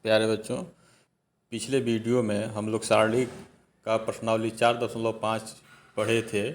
प्यारे बच्चों, पिछले वीडियो में हम लोग सारणी का प्रश्नावली 4.5 पढ़े थे।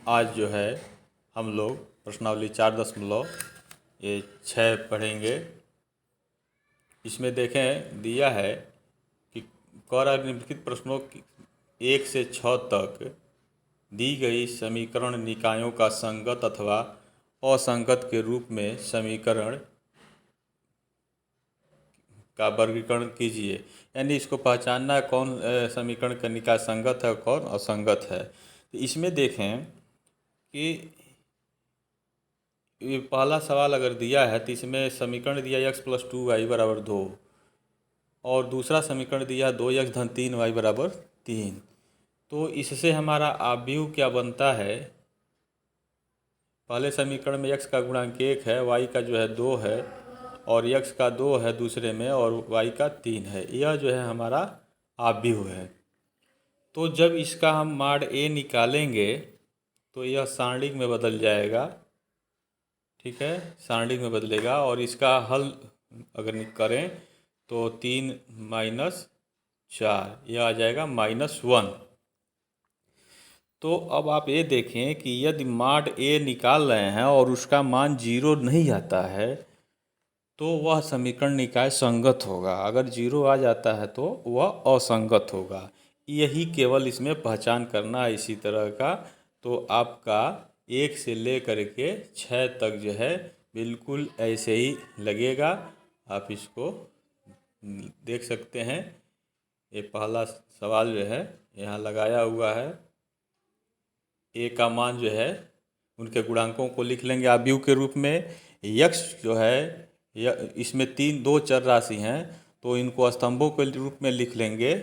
आज जो है हम लोग प्रश्नावली 4.6 पढ़ेंगे। इसमें देखें दिया है कि कौरा निम्नलिखित प्रश्नों की 1 से 6 तक दी गई समीकरण निकायों का संगत अथवा असंगत के रूप में समीकरण का वर्गीकरण कीजिए। यानी इसको पहचानना है कौन समीकरण का निकाय संगत है और कौन असंगत है। तो इसमें देखें कि ये पहला सवाल अगर दिया है तो इसमें समीकरण दिया x + 2y = 2 और दूसरा समीकरण दिया 2x - 3y = 3। तो इससे हमारा आव्यूह क्या बनता है? पहले समीकरण में x का गुणांक 1 है, y का जो है 2 है और x का 2 है दूसरे में और y का 3 है। यह जो है हमारा आव्यूह है। तो जब इसका हम माड a निकालेंगे तो यह सारणिक में बदल जाएगा। ठीक है, सारणिक में बदलेगा और इसका हल अगर करें तो 3 - 4 यह आ जाएगा -1। तो अब आप ये देखें कि यदि माड a निकाल रहे हैं और उसका मान 0 नहीं आता है तो वह समीकरण निकाय संगत होगा। अगर 0 आ जाता है तो वह असंगत होगा। यही केवल इसमें पहचान करना है इसी तरह का। तो आपका 1 से लेकर के 6 तक जो है बिल्कुल ऐसे ही लगेगा। आप इसको देख सकते हैं। ये पहला सवाल जो है यहाँ लगाया हुआ है। a का मान जो है उनके गुणांकों को लिख लेंगे आव्यूह के रूप में। x जो है इसमें 2 चर राशि हैं तो इनको स्तंभों के रूप में लिख लेंगे।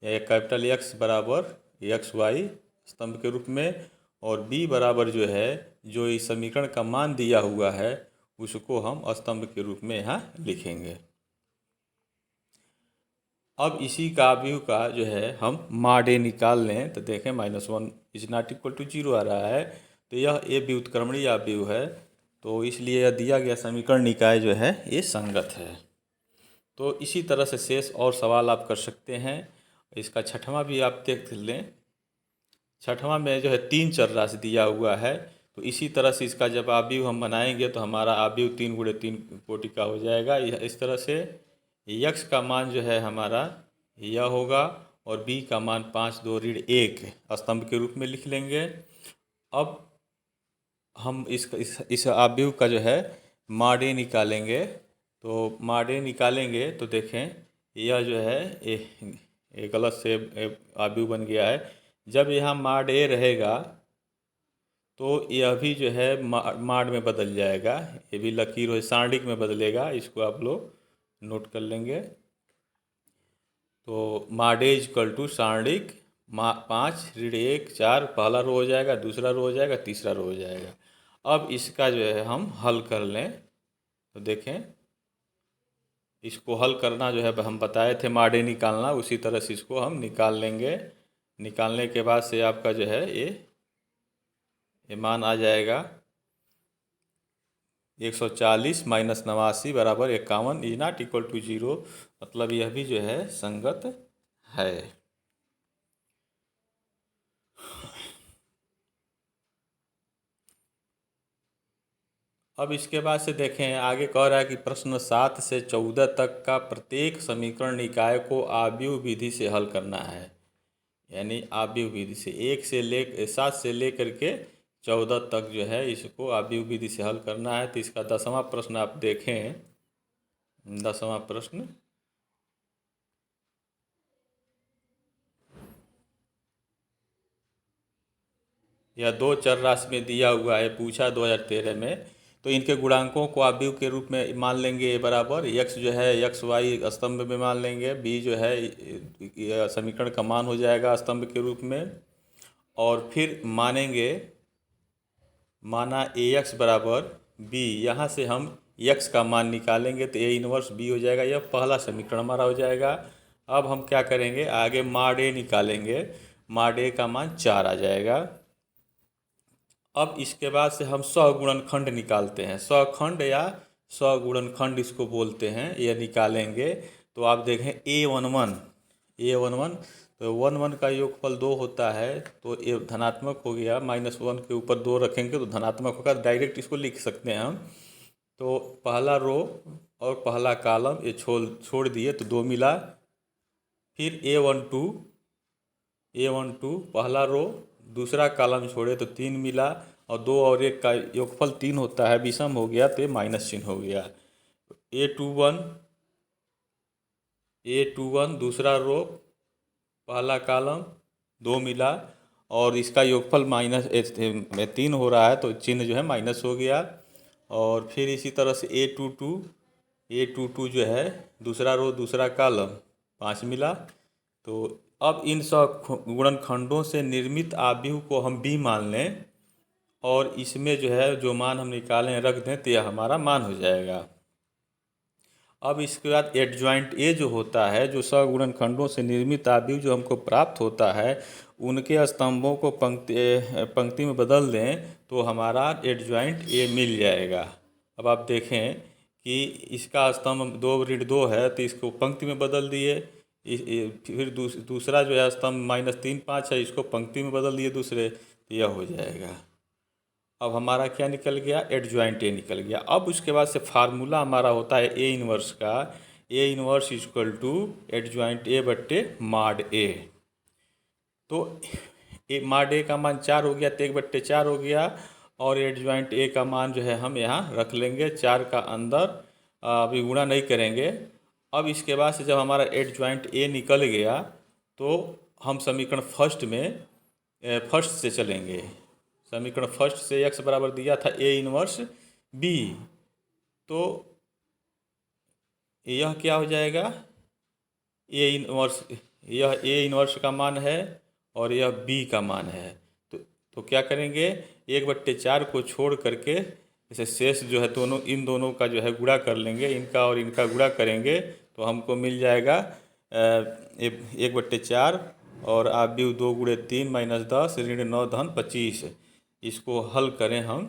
कैपिटल X बराबर XY स्तंभ के रूप में और b बराबर जो है जो इस समीकरण का मान दिया हुआ है उसको हम स्तंभ के रूप में यहाँ लिखेंगे। अब इसी का आव्यूह का जो है हम माड a निकाल लें तो देखें -1 = 0 आ रहा है। तो यह a व्युत्क्रमणीय आव्यूह है। तो इसलिए यह दिया गया समीकरण निकाय जो है ये संगत है। तो इसी तरह से शेष और सवाल आप कर सकते हैं। इसका छठवां भी आप देख लें। छठवां में जो है 3 चर राशि दिया हुआ है। तो इसी तरह से इसका जब आव्यूह हम बनाएंगे तो हमारा आव्यूह 3 × 3 कोटि का हो जाएगा। यह इस तरह से x का मान जो है हमारा यह होगा और b का मान 5 2 ऋण 1 स्तंभ के रूप में लिख लेंगे। अब हम इस आव्यूह का जो है माड a निकालेंगे। तो माड a निकालेंगे तो देखें यह जो है एक गलत से आव्यूह बन गया है। जब यहाँ माड a रहेगा तो यह भी जो है माड में बदल जाएगा। ये भी लकीर हो सारणिक में बदलेगा। इसको आप लोग नोट कर लेंगे। तो माड a = सारणिक 5 ऋण 1 4 पहला रो हो जाएगा, दूसरा रो हो जाएगा, तीसरा रो हो जाएगा। अब इसका जो है हम हल कर लें तो देखें इसको हल करना जो है हम बताए थे माड a निकालना, उसी तरह से इसको हम निकाल लेंगे। निकालने के बाद से आपका जो है ये मान आ जाएगा 140 - 89 = 51 = 0। मतलब यह भी जो है संगत है। अब इसके बाद से देखें आगे कह रहा है कि प्रश्न 7 से 14 तक का प्रत्येक समीकरण निकाय को आव्यूह विधि से हल करना है। यानी आव्यूह विधि से 7 से लेकर के 14 तक जो है इसको आव्यूह विधि से हल करना है। तो इसका 10वां प्रश्न आप देखें। 10वां प्रश्न यह 2 चर राशि में दिया हुआ है, पूछा 2013 में। तो इनके गुणांकों को आव्यूह के रूप में मान लेंगे a बराबर x जो है XY स्तंभ में मान लेंगे। b जो है समीकरण का मान हो जाएगा स्तंभ के रूप में। और फिर मानेंगे माना ax बराबर b। यहाँ से हम x का मान निकालेंगे तो a इनवर्स b हो जाएगा। यह पहला समीकरण हमारा हो जाएगा। अब हम क्या करेंगे आगे माड a निकालेंगे। माड a का मान 4 आ जाएगा। अब इसके बाद से हम सहगुणनखंड निकालते हैं। सहखंड या सगुणनखंड इसको बोलते हैं, ये निकालेंगे तो आप देखें A11 तो 1 1 का योगफल 2 होता है, तो ये धनात्मक हो गया, -1 के ऊपर 2 रखेंगे तो धनात्मक होगा, डायरेक्ट इसको लिख सकते हैं हम। तो पहला रो और पहला कॉलम ये छोड़ दिए तो 2 मिला। फिर A12 पहला रो दूसरा कॉलम छोड़े तो 3 मिला, और 2 और 1 का योगफल 3 होता है, विषम हो गया तो माइनस चिन्ह हो गया। A21 दूसरा रो पहला कॉलम 2 मिला, और इसका योगफल -3 हो रहा है तो चिन्ह जो है माइनस हो गया। और फिर इसी तरह से A22 जो है दूसरा रो दूसरा कॉलम 5 मिला। तो अब इन सब गुणनखंडों से निर्मित आव्यूह को हम B मान लें, और इसमें जो है जो मान हम निकालें रख दें तो यह हमारा मान हो जाएगा। अब इसके बाद एडजॉइंट ए जो होता है, जो सगुणनखंडों से निर्मित आव्यूह जो हमको प्राप्त होता है, उनके स्तंभों को पंक्ति में बदल दें तो हमारा एडजॉइंट ए मिल जाएगा। अब आप देखें कि इसका स्तंभ 2 है तो इसको पंक्ति में बदल दिए। फिर दूसरा जो है स्तंभ -3 5 है, इसको पंक्ति में बदल दिए दूसरे, तो यह हो जाएगा। अब हमारा क्या निकल गया, एडजॉइंट ए निकल गया। अब उसके बाद से फार्मूला हमारा होता है ए इनवर्स का, A inverse equal to adjoint A बट्टे माड ए। तो माड ए का मान 4 हो गया तो 1/4 हो गया, और एडजॉइंट ए का मान जो है हम यहाँ रख लेंगे 4 का अंदर, अभी गुणा नहीं करेंगे। अब इसके बाद से जब हमारा एडजॉइंट ए निकल गया तो हम समीकरण फर्स्ट से चलेंगे। समीकरण फर्स्ट से x बराबर दिया था ए इनवर्स बी, तो यह क्या हो जाएगा, यह ए इनवर्स का मान है और यह बी का मान है। तो क्या करेंगे, 1/4 को छोड़ करके इसे शेष जो है इन दोनों का जो है गुणा कर लेंगे, इनका और इनका गुणा करेंगे तो हमको मिल जाएगा 1/4, और आव्यूह 2 × 3 - 10 ऋण 9 धन 25। इसको हल करें हम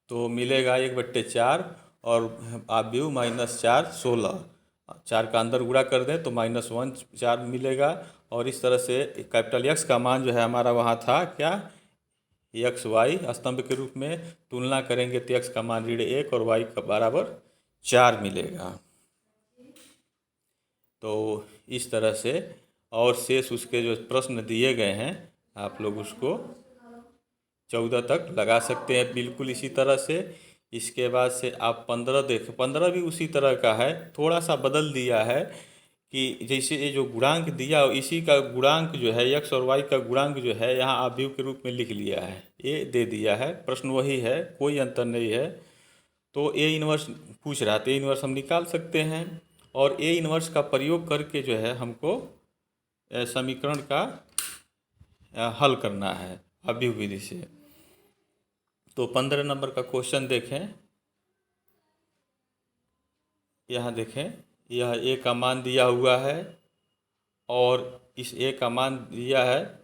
तो मिलेगा 1/4 और आव्यूह -4 16, 4 का अंदर गुणा कर दें तो -1 4 मिलेगा। और इस तरह से कैपिटल एक्स का मान जो है हमारा वहाँ था क्या, एक्स वाई स्तंभ के रूप में तुलना करेंगे तो एक्स का मान ऋण 1 और वाई का बराबर 4 मिलेगा। तो इस तरह से, और शेष उसके जो प्रश्न दिए गए हैं आप लोग उसको 14 तक लगा सकते हैं बिल्कुल इसी तरह से। इसके बाद से आप 15 देखें, 15 भी उसी तरह का है, थोड़ा सा बदल दिया है कि जैसे ये जो गुणांक दिया इसी का गुणांक जो है एक्स और वाई का गुणांक जो है यहाँ आव्यूह के रूप में लिख लिया है, ये दे दिया है। प्रश्न वही है, कोई अंतर नहीं है। तो ए इनवर्स पूछ रहा था, ए इनवर्स हम निकाल सकते हैं, और ए इनवर्स का प्रयोग करके जो है हमको समीकरण का हल करना है आव्यूह विधि से। तो 15 नंबर का क्वेश्चन देखें, यहाँ देखें, यह ए का मान दिया हुआ है और इस ए का मान दिया है,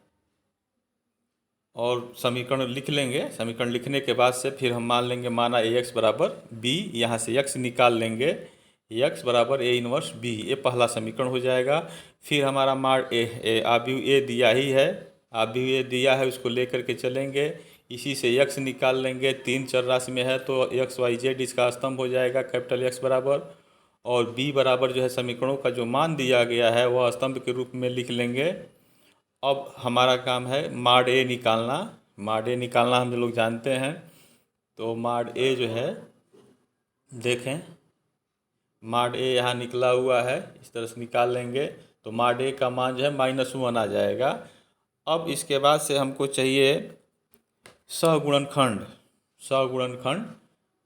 और समीकरण लिख लेंगे। समीकरण लिखने के बाद से फिर हम मान लेंगे, माना ए एक्स बराबर बी, यहाँ से एक्स निकाल लेंगे, एक्स बराबर ए इनवर्स बी, ये पहला समीकरण हो जाएगा। फिर हमारा मार आव्यूह ए दिया ही है, आव्यूह ए दिया है, उसको लेकर के चलेंगे, इसी से x निकाल लेंगे। 3 चर राशि में है तो x y z इसका स्तंभ हो जाएगा कैपिटल X बराबर, और b बराबर जो है समीकरणों का जो मान दिया गया है वह स्तंभ के रूप में लिख लेंगे। अब हमारा काम है माड ए निकालना। माड ए निकालना हम लोग जानते हैं, तो माड ए जो है देखें, माड ए यहाँ निकला हुआ है, इस तरह से निकाल लेंगे तो माड ए का मान जो है -1 आ जाएगा। अब इसके बाद से हमको चाहिए सगुणनखंड,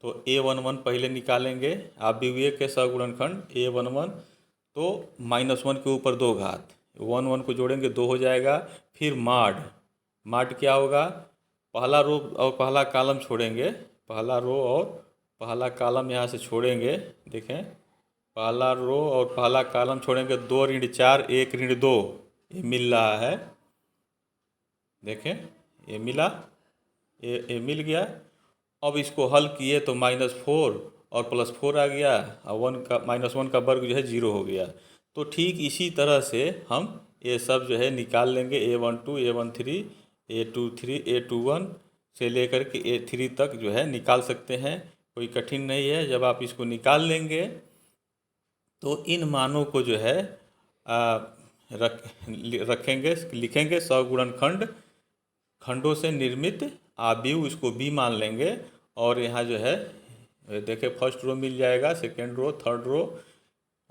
तो A11 पहले निकालेंगे, आव्यूह ए के सगुणनखंड A11, तो -1 के ऊपर 2 घात, 1 1 को जोड़ेंगे 2 हो जाएगा। फिर माड क्या होगा, पहला रो और पहला कॉलम छोड़ेंगे, पहला रो और पहला कॉलम यहाँ से छोड़ेंगे, देखें पहला रो और पहला कॉलम छोड़ेंगे, 2 ऋण 4 1 ऋण 2, ये मिल रहा है, देखें ये मिला। ए मिल गया। अब इसको हल किए तो -4 और +4 आ गया और -1 का वर्ग जो है 0 हो गया। तो ठीक इसी तरह से हम ये सब जो है निकाल लेंगे, A12, A13, A23, A21 से लेकर के A3 तक जो है निकाल सकते हैं, कोई कठिन नहीं है। जब आप इसको निकाल लेंगे तो इन मानों को जो है रखेंगे, लिखेंगे सगुणनखंड खंडों से निर्मित आव्यूह, इसको B मान लेंगे। और यहाँ जो है देखिए फर्स्ट रो मिल जाएगा, सेकेंड रो, थर्ड रो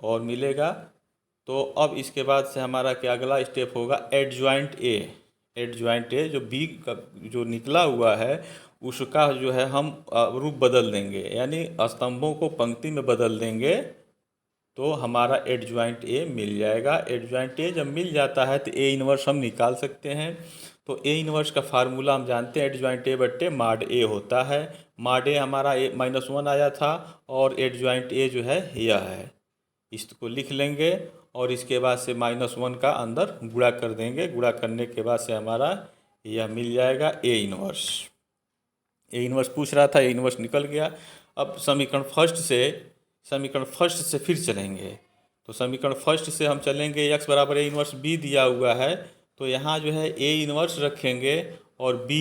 और मिलेगा। तो अब इसके बाद से हमारा क्या अगला स्टेप होगा, एडजॉइंट ए। एडजॉइंट ए जो B का जो निकला हुआ है उसका जो है हम रूप बदल देंगे, यानी स्तंभों को पंक्ति में बदल देंगे तो हमारा एडजॉइंट ए मिल जाएगा। एडजॉइंट ए जब मिल जाता है तो ए इनवर्स हम निकाल सकते हैं। तो ए इनवर्स का फार्मूला हम जानते हैं, एडजॉइंट ए बट्टे माड ए होता है। माड ए हमारा -1 आया था और एडजॉइंट ए जो है यह है, इसको लिख लेंगे और इसके बाद से -1 का अंदर गुणा कर देंगे। गुणा करने के बाद से हमारा यह मिल जाएगा ए इनवर्स। ए इनवर्स पूछ रहा था, ए इनवर्स निकल गया। अब समीकरण फर्स्ट से फिर चलेंगे। तो समीकरण फर्स्ट से हम चलेंगे, x बराबर ए इनवर्स b दिया हुआ है तो यहाँ जो है ए इनवर्स रखेंगे और b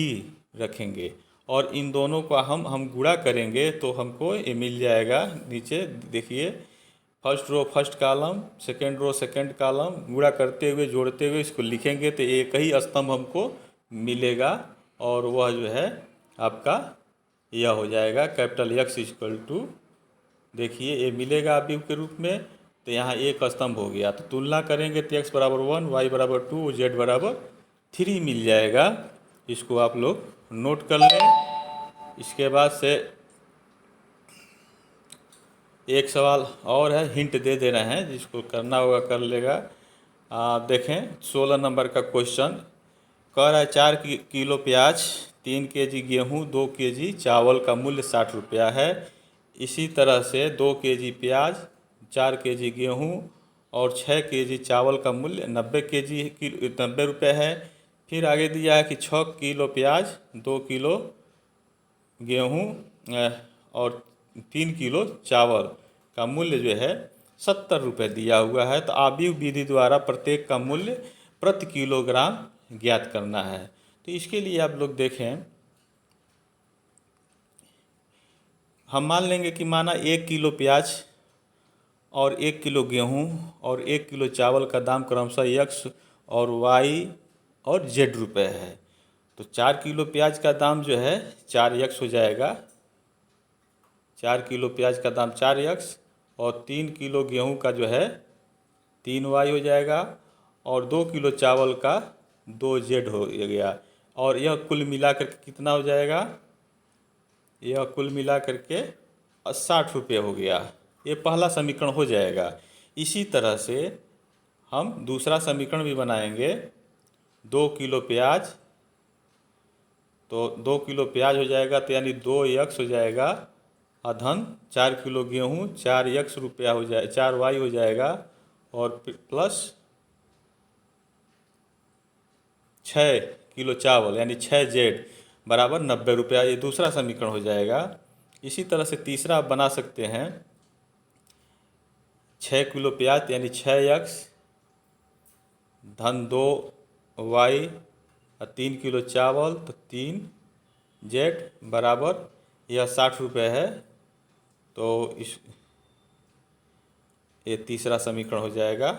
रखेंगे और इन दोनों का हम गुणा करेंगे तो हमको ये मिल जाएगा। नीचे देखिए first row first column, second row second column, गुणा करते हुए जोड़ते हुए इसको लिखेंगे तो एक ही स्तंभ हमको मिलेगा और वह जो है आपका यह हो जाएगा कैपिटल X इक्वल टू, देखिए ये मिलेगा आव्यूह के रूप में। तो यहाँ एक स्तंभ हो गया। तो तुलना करेंगे तो x बराबर 1, y बराबर 2, z बराबर 3 मिल जाएगा। इसको आप लोग नोट कर लें। इसके बाद से एक सवाल और है, हिंट दे रहे हैं, जिसको करना होगा कर लेगा। देखें 16 नंबर का क्वेश्चन कह रहा है 4 किलो प्याज, 3 केजी गेहूँ, 2 केजी चावल का मूल्य 60 रुपया है। इसी तरह से 2 केजी प्याज, 4 केजी गेहूँ और 6 केजी चावल का मूल्य 90 रुपये है। फिर आगे दिया है कि 6 किलो प्याज, 2 किलो गेहूँ और 3 किलो चावल का मूल्य जो है 70 रुपये दिया हुआ है। तो आव्यूह विधि द्वारा प्रत्येक का मूल्य प्रति किलोग्राम ज्ञात करना है। तो इसके लिए आप लोग देखें, हम मान लेंगे कि माना 1 किलो प्याज और 1 किलो गेहूँ और 1 किलो चावल का दाम क्रमशः x और y और z रुपये है। तो 4 किलो प्याज का दाम जो है 4x हो जाएगा, 4 किलो प्याज का दाम 4x और 3 किलो गेहूँ का जो है 3y हो जाएगा और 2 किलो चावल का 2z हो गया। और यह कुल मिला कर कितना हो जाएगा, यह कुल मिला करके 60 रुपये हो गया। ये पहला समीकरण हो जाएगा। इसी तरह से हम दूसरा समीकरण भी बनाएंगे। 2 किलो प्याज, तो 2 किलो प्याज हो जाएगा तो यानी 2x हो जाएगा अधन 4 किलो गेहूँ 4x रुपया हो जाए 4y हो जाएगा और प्लस 6 किलो चावल यानी 6z बराबर 90 रुपया। ये दूसरा समीकरण हो जाएगा। इसी तरह से तीसरा आप बना सकते हैं, 6 किलो प्याज यानी 6x धन 2y और 3 किलो चावल तो 3z बराबर यह 60 रुपये है। तो ये तीसरा समीकरण हो जाएगा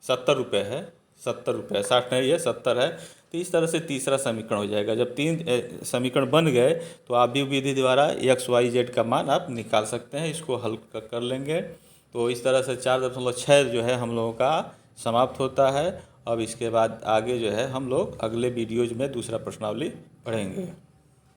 70 रुपये है, 70 रुपये, 60 नहीं है 70 है। तो इस तरह से तीसरा समीकरण हो जाएगा। जब 3 समीकरण बन गए तो आव्यूह विधि द्वारा x y z का मान आप निकाल सकते हैं। इसको हल कर लेंगे। तो इस तरह से 4.6 जो है हम लोगों का समाप्त होता है। अब इसके बाद आगे जो है हम लोग अगले वीडियोज में दूसरा प्रश्नावली पढ़ेंगे।